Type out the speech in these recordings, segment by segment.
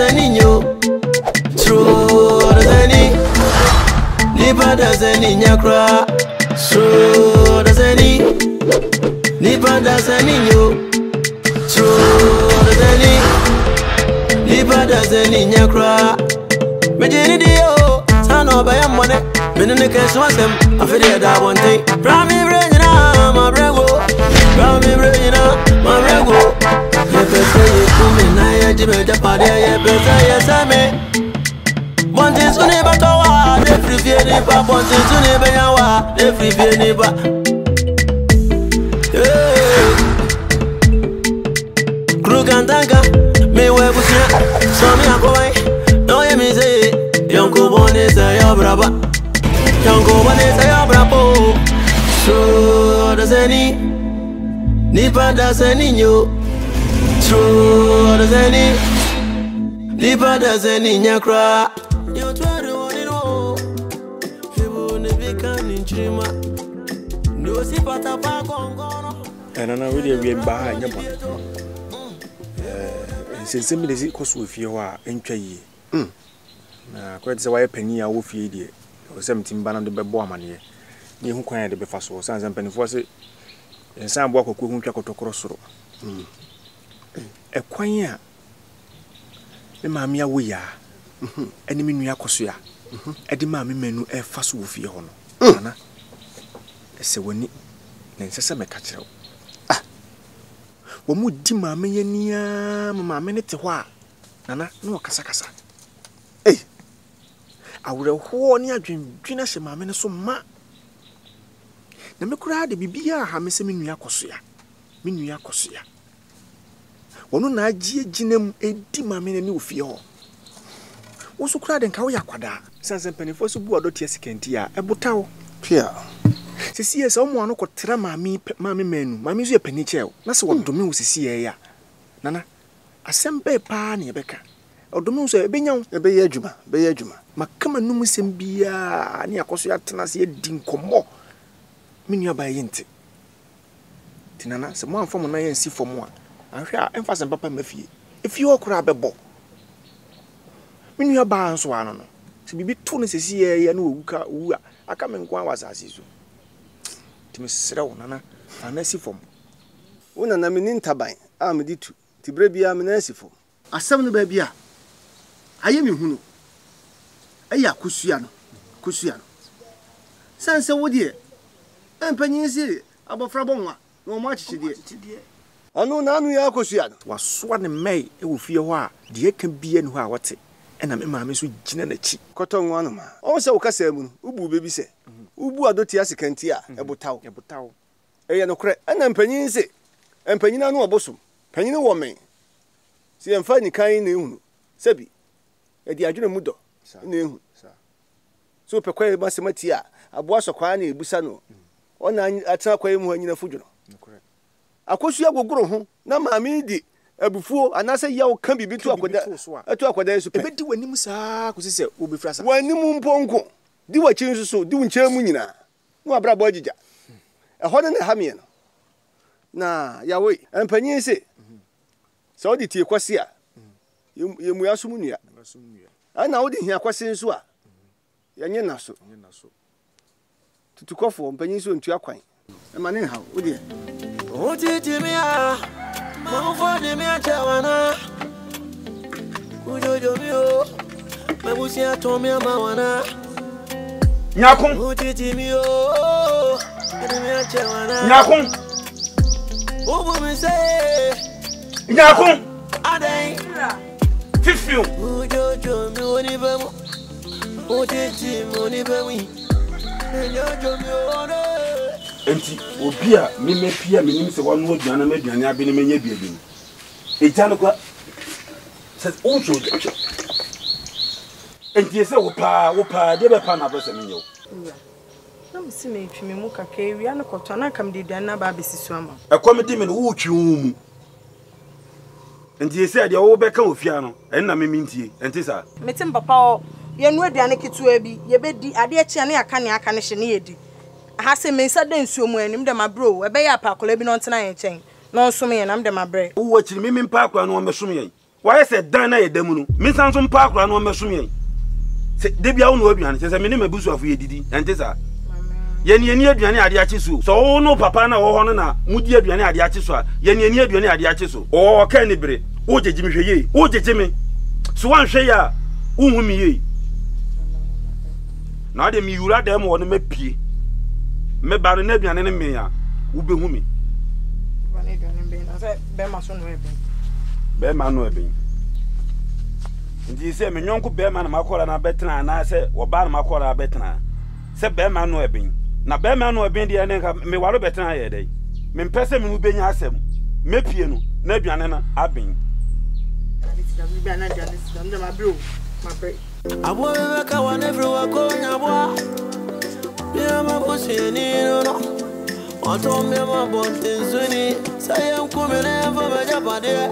Odasanii yo. True Odasanii. Nipa Odasanii nyakra. True Odasanii. Nipa Odasanii yo. True Odasanii. Nipa Odasanii nyakra. Mejini dio. Tano baya mone. Menene keswasem. Afide da one thing. Brami brejina ma brego. Brami brejina ma brego. Yepese yekume na yejibe japade yepese yesame. Bonti suni batowa de frifie ni ba. Bonti suni beyawa de frifie ni ba. Krugantanga me webusia. Somi akowai. No ye mi say. Yanko bone say yo braba. Yanko bone say yo brabo. So Odasanii. Nipa Odasanii yo. True Odasanii. Nipa Odasanii nyakra. Yo twari woni no. Hibu ne bika ninchima. No si pata pa gongono. Nana we we mba nyaba. Nsensem de si koso fie ho a entwa yie. Na kwete se waye pani a wo fie die. O se mtimba na de bebo amane. Ni hu kwan de be fa so. Sanse panifo se ensan bo akoko hu twa kotokoro soro. Ekwan a me maami awo ya eni me nua koso ya edi maami menu e fa so wo fie ho no ana ese woni na nsese me ka kire wo mu di maami ye nia maami ne te ho a nana no kasa kasa awre ho ni adwendwena hye maami ne so ma na me kura de bibia ha me se me nua koso ya me nua koso ya wono na agie ginam edi maame na ni ofie ho wo so kura de nka wo yakwada sanse panifo so bu adotie sekenti a ebotawo pia sisi ese omo ano kotra maame menu maame so ye pani chew na se wodome wo sisi ye ya nana asembe pa na yebeka odome so ebenyaw ebeye adwuma makama num sem bia na yakoso ya tena se edi nkomo menua ba yente tinana se mo anfo mo na ye nsi fomo a ahwa emphasize papa mafie efie okura bebo menua ba nso ano no se bibi to no sesi ye na owuka wu a aka menkwa wasase so timi srew nana anasi fom wona na meni ntaban a medi tu tibre bia me na asifo asem no ba bia aye me hunu aya kusua no sanse wodie empanyin si abofra bonwa no mo achichidie Ano na anu ya kosua no wasoa ne mai e wo fie ho a de ka bia ne ho a wote ena me maame so gina na chi kotonwo anu ma o se wo kasa mu no ubu bebi se ubu adoti asekanti a ebotaw eye no kre ena mpanyin se empanyin anu obosom panyin wo men si emfa ni kan na ehunu sebi e di adwene mu do na ehunu so pekwa masemati a aboa sokwa na ebusa no ona atena kwa mu hanyina fudwono akosua gogoro ho na maami di abufuo anase yawo kan bibi tu akoda yesu pe ebedi wanim saa kosise obefra sa wanim mponko di wachi nsuso di wunche mu nyina no abra bo agija ehode na hamie no na yawe empanyin se so odi tie kwase a yemu asum nua ana odi hia kwase nso a yenye naso tutukofo empanyin so ntua kwan emane ha odi Otitimia, maufoni mia chawana. Kujojo mio, mabusia tomia mawana. Nyakun. Otitimio, mia chawana. Nyakun. Obu mise. Nyakun. Adai. Fifiu. Kujojo mio ni bemu. Otitimio ni bemu. Kujojo mio ne. Enti obi a me pia me nim se wonu aduana me aduane abi ne menye bia bi eja no kwa se onso enti se wo pa de be pa na bese menye wo na msi me twi me mu kaka ewia no koto na kam de aduane na ba besisu ama ekomedi me no wo twi mu enti se de wo be ka ofia no en na me mintie enti sa metim papa o ye nu aduane ketua bi ye bedi ade a chia ne aka ne hye ne yedi ha se mensa de nsuo mu anim de mabro we be ya pa akola bi no ntena ye chen no nso me ye nam de mabre wo chiri me mpa akwa no me som ye Why said Dana Demunu? Miss Anson Park ran on Mesumi. Debia no aduane se me ne mabusu afo yedidi ente sa ye ne ani aduane ade ache so so no papa na wo ho no na mudi aduane ade ache so a ye ne ani aduane ade ache so o ka ne bere o jeje me hweye o jeje me so wan hwe ya unhu mi ye na de mi yura dem wo no mapie me ba no na aduane ne me ya wo behu mi ba ne aduane be na se be ma so no ebe be ma no ebe ndi se me nyonko be ma na makola na betena na se wo ba na makola betena se be ma no ebin na be ma no ebin de ne ka me waro betena ye dai me mpese me no benya asem mepie no na aduane na abin Abo be ka wan everywhere go nyabo ya ma bosi ni no oto me ma bonten zuni sayem ku me ne fa be japade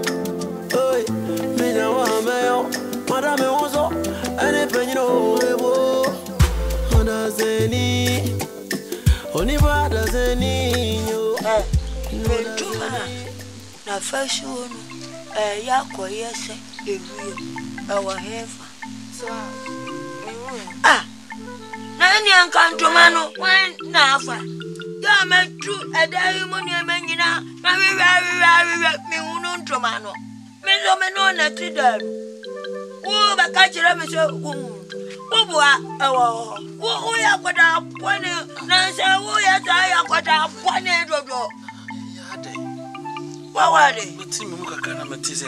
oi me nyawa me yo Madame Ozo, ane penyino ebo Odasanii, oniba Odasanii yo. Mentuma na fashion yako yese ewie awa hefa. So nani ankantuma no wen na afa. Ya metu edai mo ne menyina na we me hunu ntoma no. Me zo me no na tidaru. Wo bakachira me so wo boa wo ya kwada pone na se wo ya ta ya kwada pone dodo ya de wa de meti me mukaka na meti se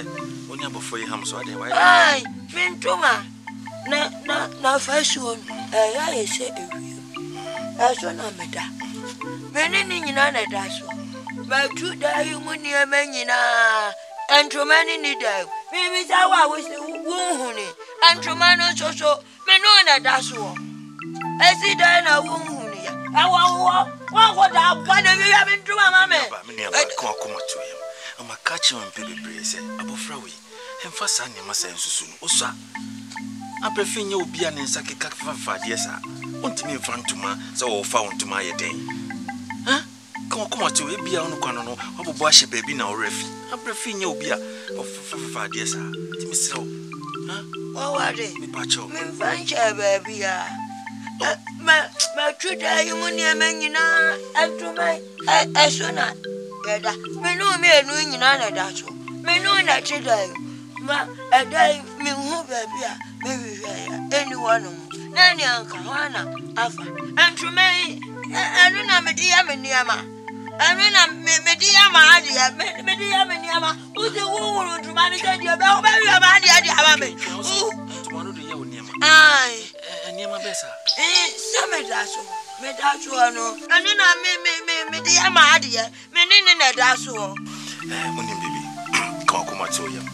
oni abofo yi ham so ade wa ai mentuma na fashion ya yese ewi aso na meda menini nyina na da so ba tu da yi mu ni emenyina Antromani ni da. Mimi sawa wose wuhuni. Antromano so me no na daso. Esi da na wuhuni ya. Awa wa da bwana mi ya mentuma mame. Me ni abaka ko mato yam. Ama ka chi on pebebre se abofra we. Emfa sa ne masa ensusu no. Osa. Aprefinya obi a ne nsa keka fafa de sa. Ontimi mfa ntuma se wo fa ntuma ye den. Ha? Come to a beer on Cono, or wash a baby now, refi. I'm preferring your beer of 5 years. Timmy so. Oh, what is me, Pacho? Me, Fancha, baby. My true day, you money, a man, you know, and to my sooner. Me know me and doing another dash. Me know that today. A day, me who baby, maybe anyone. Nanny, Uncle Hannah, Alpha, and to me, I don't know, my dear Maniama. I mean, Media Madia, Media Maniama, who's the woman to manage your bell, baby, Madia, tomorrow, the young Yama. Aye, and Yama Bessa. Some Medasso, no, and then I may Media Madia, Menina Dasso. Munim baby, come to him.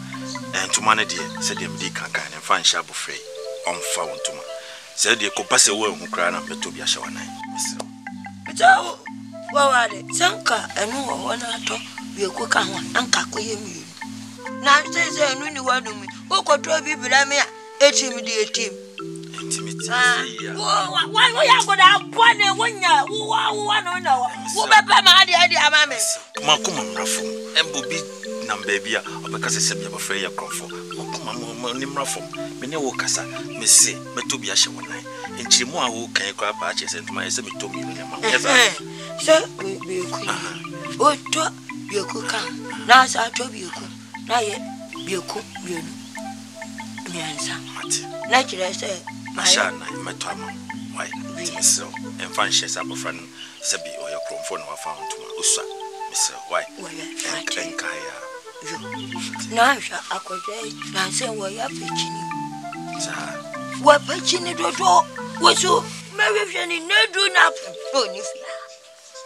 And to manage it, said him, Dick and find Shabu Frey on found to me. Said the Copass away who cried up to be a shower night, Miss. Well, Sanka and no one at all. We are cooking and cacoy me. Now says a new one of me. Who could try to be me? Intimidate him. Intimidate. Why we are going to have 1 year? Who are 1 hour? Who better my idea, mammy? Come Raffle, and Bobby Nambabia, or because I said you're afraid you're comfort. Come Raffle, Mene Wokasa, Miss Metubia Shawan night. And Chimoa who can grab patches and my semi to me. Sir, be cook. Oh, talk, you cook. Now, I told you, now yet, be a cook, you me answer. Naturally, I say, my son, my time. Why, Miss and find shares up a friend, Sabi or your chrome phone or found to my Usa, Miss. Why, now, I could say, now say, why you're pitching you. What pitching it at all? What's so? Mary, any no do nothing. Oh, Nifia.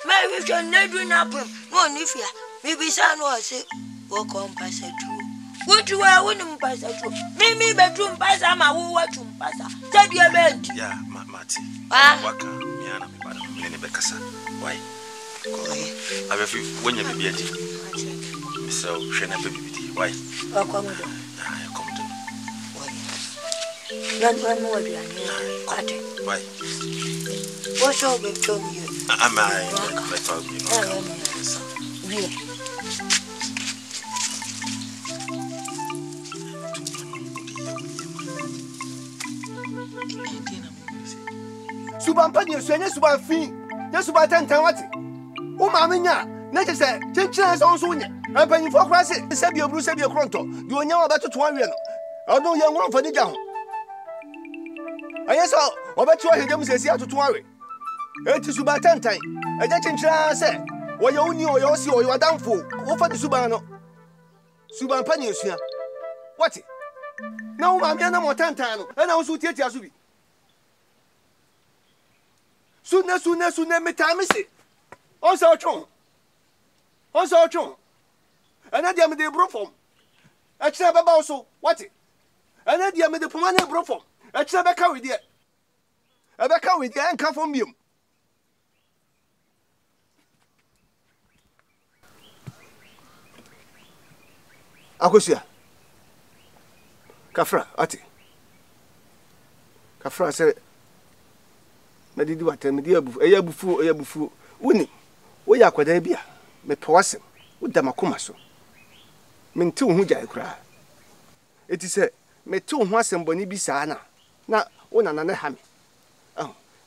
Mary, no do nothing. Oh, Nifia. Maybe son was sick. Walk on pass a true. What do I wouldn't pass a true? Maybe bedroom pass. I'm a watch him pass. Tell your bed. Yeah, Matty. Waka, Miana, Madame Becassa. Why? I refuse when you be a tea. So, Shana baby, why? Oh, come on. I come to. Not one more than why? What's all been told you? Am I told you? suban pani so nya suban fi nya suban tantan wate wo ma me nya na che se chenchen so so nya ampanyi fo kra se bi obru se bi kronto de onya wa beto to awe no odo ye ngoro fani ja ho ayeso obeto ohedem se si atoto awe eti suban tantan eja chenchen se wo ye uni o yo si o yo adamfo wo fa de suban no suban pani esua wate na wo ma me na mo tantan no na wo so tietia so bi Sune metamisi. On so chon. And I am the brofom. I trap about so what it? And I am the Pomana brofom. I trap a cow with it. I back out with the anchor from you. Akosia. Kafra, ati. Kafra said. Medidi wate medi eyabufu woni wo ya kwada bia me pewasem wo da makoma so mente wo hu gya ekura eti se me te wo hu asem boni bi saa na wo nana ne ha me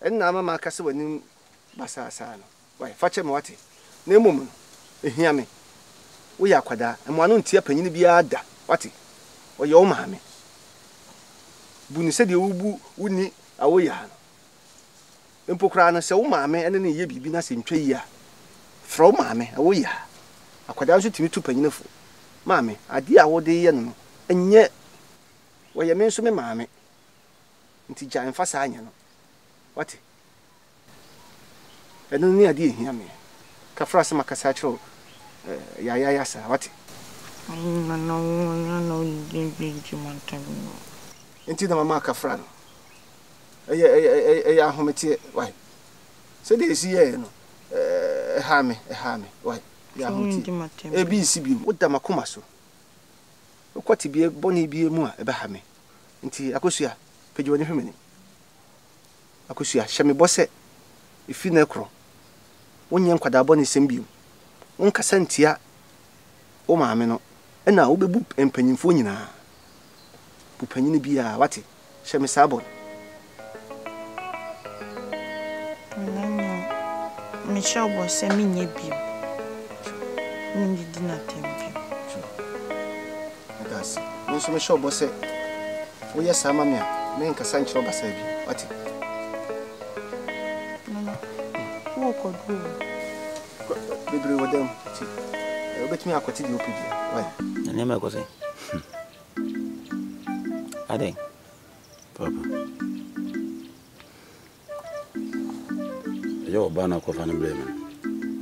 enna mama ka se wani basa saa no wai fache me wate na emom no ehia me wo ya kwada emwano ntia panyini bia da wate wo ye wo ma me buni se de wo bu woni awo ya Empokra na se wo maame ene ne ye bibi na se ntwa yi a fro maame wo ya akwada nso timi tu panyinefo maame ade a wo de ye no enye wo ye me nso me maame nti gya mfa sa anya no wate ene ni ade ehia me ka fra se makasa chiro ya sa wate no nti da mama ka fra no Eya ahomete why so dey see here no ha me why ya ahomete ebi si bi wo da makoma so kwati bi boni bi mu a ebe ha me nti akosua pegi woni hwemeni akosua hye me bose ifi na ekro wonye nkwada boni sem bi wonka santia wo maame no na wo bebu empanyimfo nyina bu panyini bi a wate hye me sabon Michelle was sending me a beam. You did not tempt That's also Michelle was said. Oh, yes, I'm a man. Men can sancho basabi. What? Who could do? Baby, with them. Bet me, I could tell you. Why? The name I could say. I think, Papa. Yo bana ko fana blame.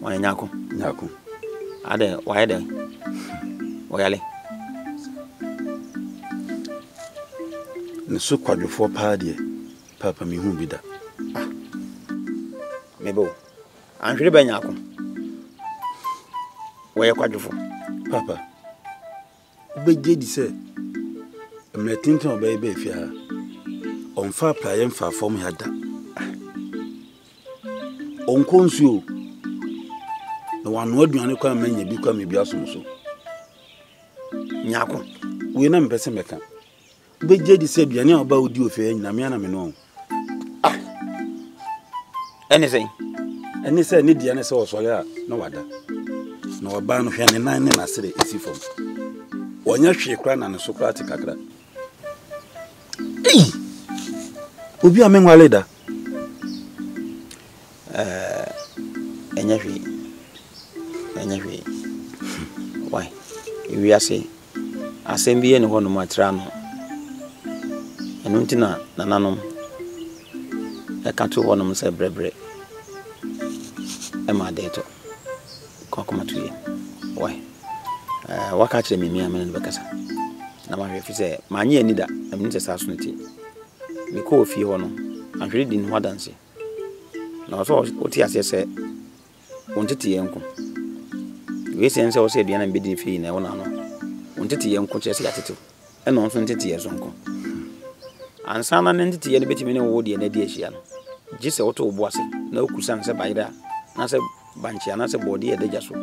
Why nyako? Ade, why de? Oyale. Ne so kwadwofo pa de. Papa mi hu bi da. Mebo. Anhwere ba nyako. Woye kwadwofo. Papa. Beje di se. Mletintin obey be fia. Onfa playe mfa fom ya da. Onkonsuo na wanu aduane kwa manya bi kwa me bi asomso nyako we na mpese meka beje di se aduane a oba odi ofe nyina me na me no ene say ne dia ne se osore a na wada na oba no hwe ne nan ne na sere esi fom wonya hwe kra na ne so kra te kakra obi amenwale da Enyewi. Why? If you say, assembly and one matrano. And untina, nananum. I can't do one of them say brebre. Emma dato. Kokoma to you. Why? What catch me, me, and Becassa. Now, if you say, my near neither, I'm not assassinate. We call a few one, and reading what dance. Na so oti ase se wontete yenko we sense o se bia na mbedi fi na wona no wontete yenko che se atete e no so ntete ye sonko ansa na ntete ye ne betimi ne wo de na di ahia no gise woto obo ase na okusan se bayira na se banchi na se body ye deja so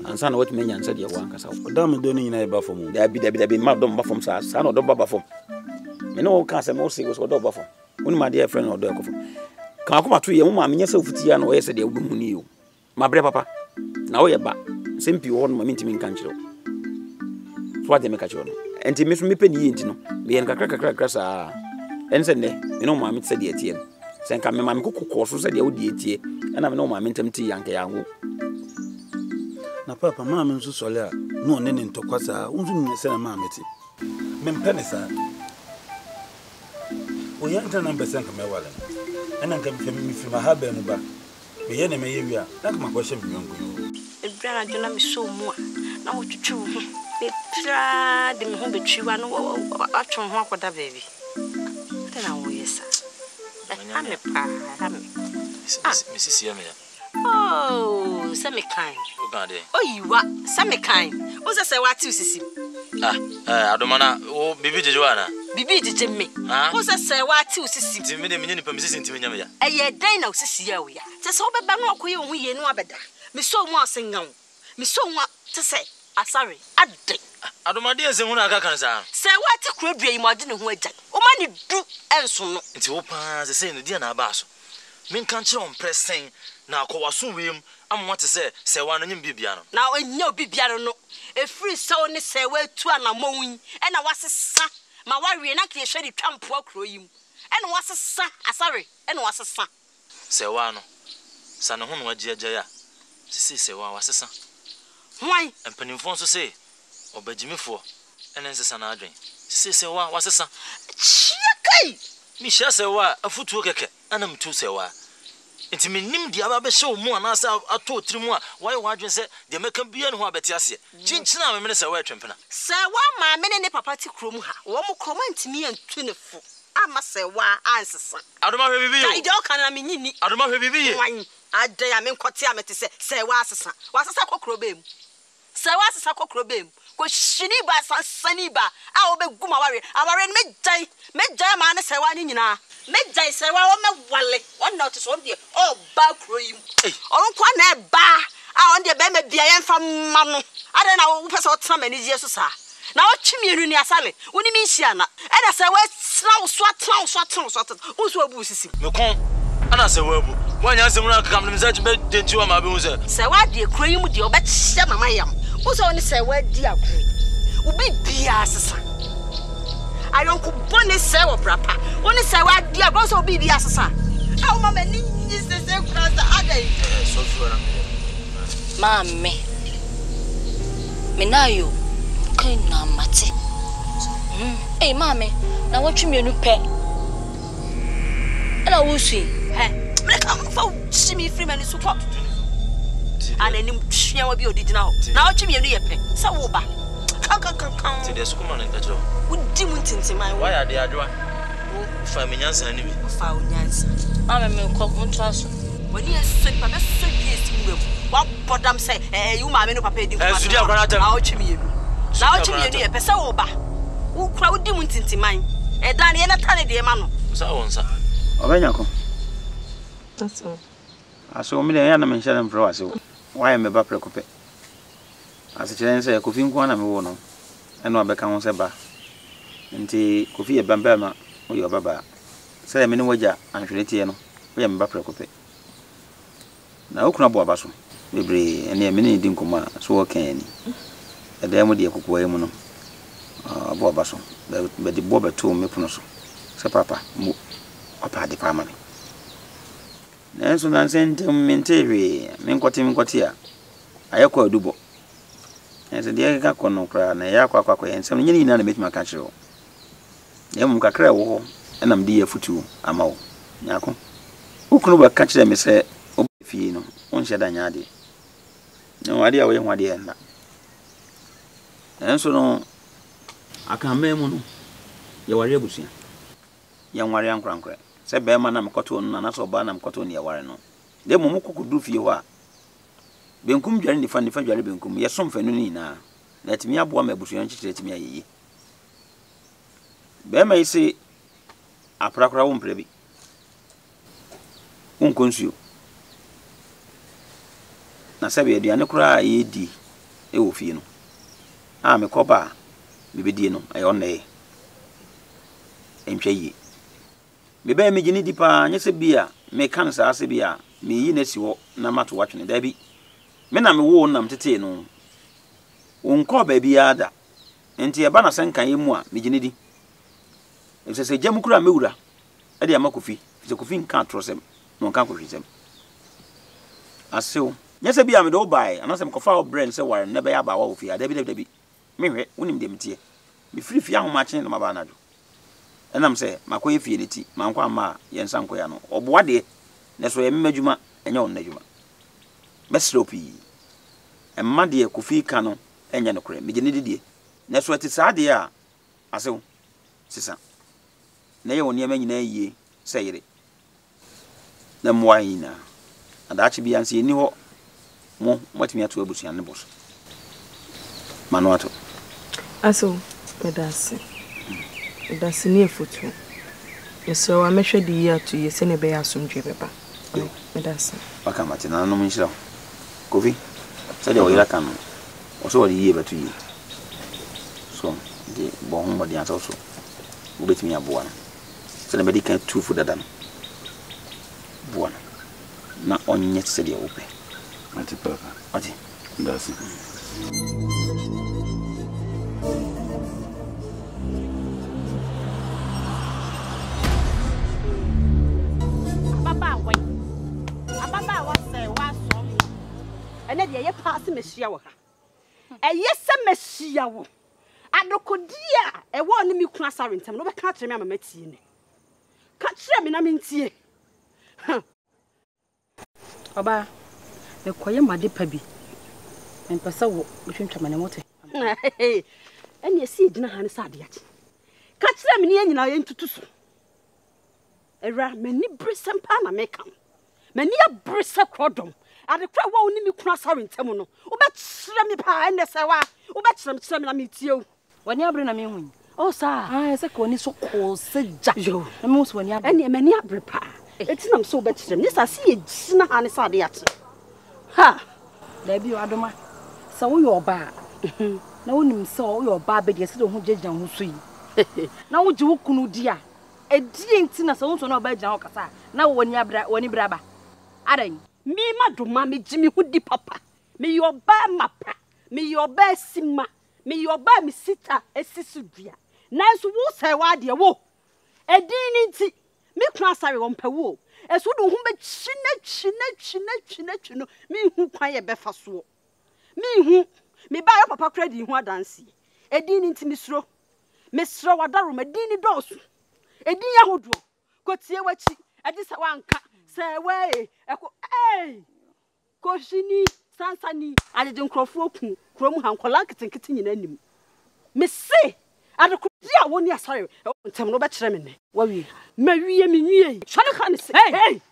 ansa na wotime nyansa de wo ankasa wo da me do ni nyina e ba fom da bi ma do ba fom sa no do ba fom me no ka se mo se wo do ba fom When my dear friend or dog. Come up to your mamma, yes, of tea and oyster, the woman you. My brother papa. Now you're back. Simply one moment in country. What they make a show. And to miss me penny into being a cracker. And send you know, mammy said the ATM. Send come my cook course said the old ATM, and I know my mentum tea young. Na papa mama nso sole a no ne ne ntokwa unzu nyese na mama ti mempene sa o Yantah na mbese nka mewale ena nka mi fi ma ha ba mu ba me ye ne me ye wi a na ka makwa hye mi ngongo ebra na jona mi so mu a na wo twetwe ho be tra de me ho betwiwa no atwo ho akoda baby tena wo yesa ame pa ame Mrs. Yamia. Oh, semi kind. Oh, you are semi kind. What's a say what you see? I don't wanna. Oh, Bibi Joanna. Bibi did me. What's a say what you see? Timmy, the permission to me. A year day now, Sissia. Just over Banok, we know better. Me so want sing now. Me so want to say, sorry, I did. I don't my dear Zemuna Gakanza. Say what to crib you imagine who did. Oh, money do and so. It's open as the same, the dear Nabasso. Min can't you on pressing. Now, Coasum, I'm want to say one in Bibiano. Now, in no Bibiano, a free soul is say, well, 2 and a mowing, and I was a son. My warrior, not a shady camp walk through you. And was a son, sorry, and was a son. Say one, son of one, Jaya. See, say one was a son. Why? And Penny Fonso say, or Benjamin 4, and then the son Adrian. See, one was a son. Misha say, why a foot worker, and I'm 2 say, why. It's me nim the ababe show more and answer a 2 or 3 more. Why Wadrin said the American be and who Betiasia. Chinchina, minister, where Trampana. Sir, one my men in a party crum, one more comment me and 24. I must say, why answer, son. I don't know if you don't can I mean, I don't know if you I dare I mean, Cotiam to say, what's a son? What's a saco crobim? Say, what's a saco crobim? Because she need by some sunny bar. I will be Gumawari. I will make man say one in now. Make Jay say, well, my wallet, one notice on the oh, back cream. Oh, one bar. I on the baby be I am from Manu. I don't know who what so many years, sir. Now, Chimmy, you Sally, when you mean Siana, and I say, well, swat, who's what buses? No, and I say, well, when I say, when I come to such bed, did you my boozer? Say, what dear cream with your bed, Shama, I am. Who's only say, well, dear cream? Will be Bias. I don't could bonnet sell proper. Only say what dear boss will be the assassin. How mamma is the same class the other. So sure. Mammy. Menayo. Kina mati. Hey, mammy. Now what you mean to pay? And I will see. Hey, come for see me free man support. And then you will be original. Now what you mean to pay? So over. Come. To the school man in the job. Why are they adjoining? If I'm in Yantah, enemy. Found Yantah. I'm a cock on trust. When you say, but that's so yes, what put them say, you mammy no papa did. Now, Chimmy. Now, Chimmy, a pesoba. Who crowd demons into mine? A Diana Tally, dear man. So, sir. Obenyako. That's all. I saw me the enemy shelling for us. Why am I back? As a chance, I could think one of me. And no become seba. Nti kofi e bambama o yo baba. Say me ne waja anhwelete no. We am ba prekope. Na okuna bo abaso. Bebre ene me ne di nkoma so wo kan ani. E da mu de kokoa mu no. Bo abaso. Be di bo beto me puno so. Se papa mu opa de pa ma me. Na so na sentem mentewe me nkoti a. Ayekwa adubo. Ense de ga kono kra na ya kwa ensem nyini na metima ka kire wo yemu kakra wo enam de yafutu amawo nyako ukunu ba ka kire me se obefie no onhye da nyaade no wade a wo yehwade na enso no aka memu no ye ware abusia ye nware ankrankra se be ma na mkoto no na so ba na mkoto ne ye ware no de mo mkokudu fie ho a benkum dware ni fa dware benkum ye som fanu ni na na timi aboa ma abusuan chichire timi ayeyi be ma isi aprakra wo mprebi unkonsuo na sabe aduane kura yedi e wo fie no a me koba bibedie no ayo na e entwa yi me ba me gini dipa nya se bia me kan sa ase bia me yi na si wo na mato watwene da bi me na me wo nam tete no wonko ba bia da enti e ba na senkan yemu a me gini di e se jam kura mewura e de amakofi se kofi nka trosem no nka ko hwisem asew nya se bia me do bai anasem kofa o brand se war na be ya ba wa ofi da bi me hwe wonim dem tie me free ahoma kyen na maba na do enam se makoye fie ne ti mankwa ma yensa nkoya no oboa de ne so ye mmadwuma enya on nadwuma mesropi emma de kofi ka no enya no kure me gine didie ne so ati sa de a asew sisa ne ye woni ema nyina yie seyire na mwa yina adachi bi anse ni ho mo matimi ato abusuan ne boso manwato aso pedasi Odasanii foto. So wa mehwe de yi ato ye se ne be asomdwe beba. Medasi. Baka mate na no munhira. Kofi. Se de oyira kan. O so wori yi beto yi. So de bo ho mo de ato so. Wo betimi aboa na. Se ne be di kan tufu dada no. Boa na onye se de wo pe. Mate papa. Ati. Ndasi. ene de ye pass mehia wo ha eye se mehia wo adokodia e wo ne mi kuna sare ntem no be ka kire me amatie ni ka kire me na mentie oba me koye made pa bi empesa wo twentwama ne mote ene esi gina ha ne sade achi ka kire me ne nyina ye ntutu so era mani brisem pa na meka mani abrisa krodom ade kwa wo ni mi kuna sare ntem no wo be kire me pa ene se wa wo be kire me na metie o wani abre na me hu o sa se ko ni so ko seja yo na me so wani abre ene mani abre pa etinam so be kire me sa se ye gina ha ne sade achi ha da bi o adoma sa wo yo ba na wonim se wo yo ba be de se de ho jejja ho so yi na wo ji wo kunu di a edie nti na sa wo so na ba jina ho kasa na woni abra woni braba adan mi madoma me jimi hudi papa me yo ba mapa me yo ba sima me yo ba me sita esisu dua nanso wo sai wa de wo edin nti me kuna sare wo mpawo eso do hu be china me hu kwan ye be fa so me hu me ba yo papa credit hu adansi edin nti misro wadaro medin ni dosu edin ya hodo kotie wachi edi se wanka se we eko koshini sansani ajeje nkrofo ku krom hankola kitenkete nyina nim me se adekodia woni asare ntem no be kire me ne wawie mawie me nwie hwale ka ne se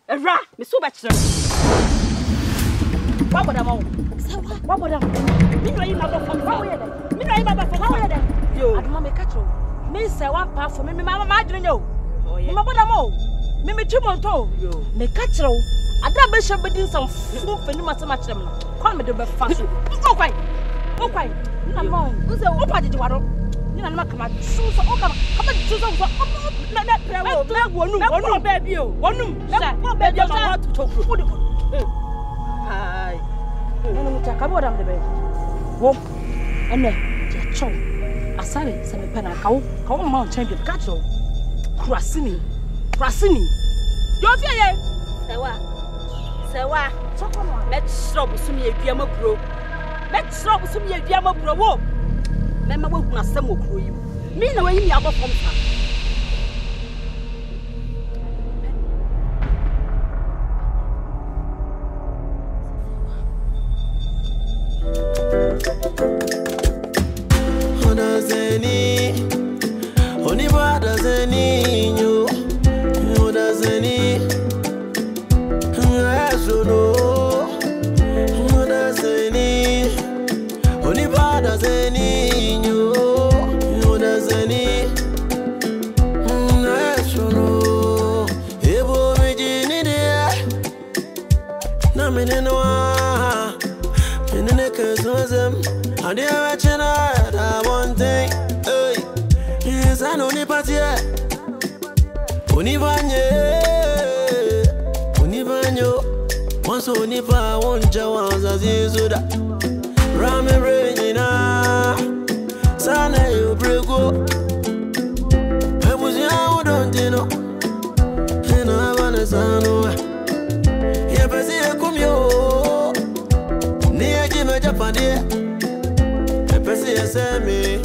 era me so be kire waboda mawo waboda mi no yi na do fam wawo ye da mi no yi baba fam wawo ye da yo aduma me katro me se wa pa fo me mama ma adwene yo me boda mawo me tumonto me katro ada be hye bedin sam fu fani matema kire me no kwa me de be fa so okwai na mo uze opajeje waro ni na makama su so okama kama su so na prewo me wonu ba bi o wonum na ba bi o ma to chokro hai no mu taka boda me be wo ene je chow asare se me pena kawo ma on champion katro krasini yo fie ye sewa sokono let's stop sumi eduama bro wo me ma wo kuna sam okro yi mi na wayi mi abofom ta Odasanii oni Odasanii nyo Odasanii no Odasanii oni Odasanii nyo Odasanii no ebo mejini de na meneno menene kezozem ade awachena da one thing hey is an only party Unibanyo Once unipa wonja wanza zizuda Rame renyina Sana yo brego Ebuzi ya udontino Hena abane sanua Yepesi ye kumyo Niye jime japandie Yepesi ye semi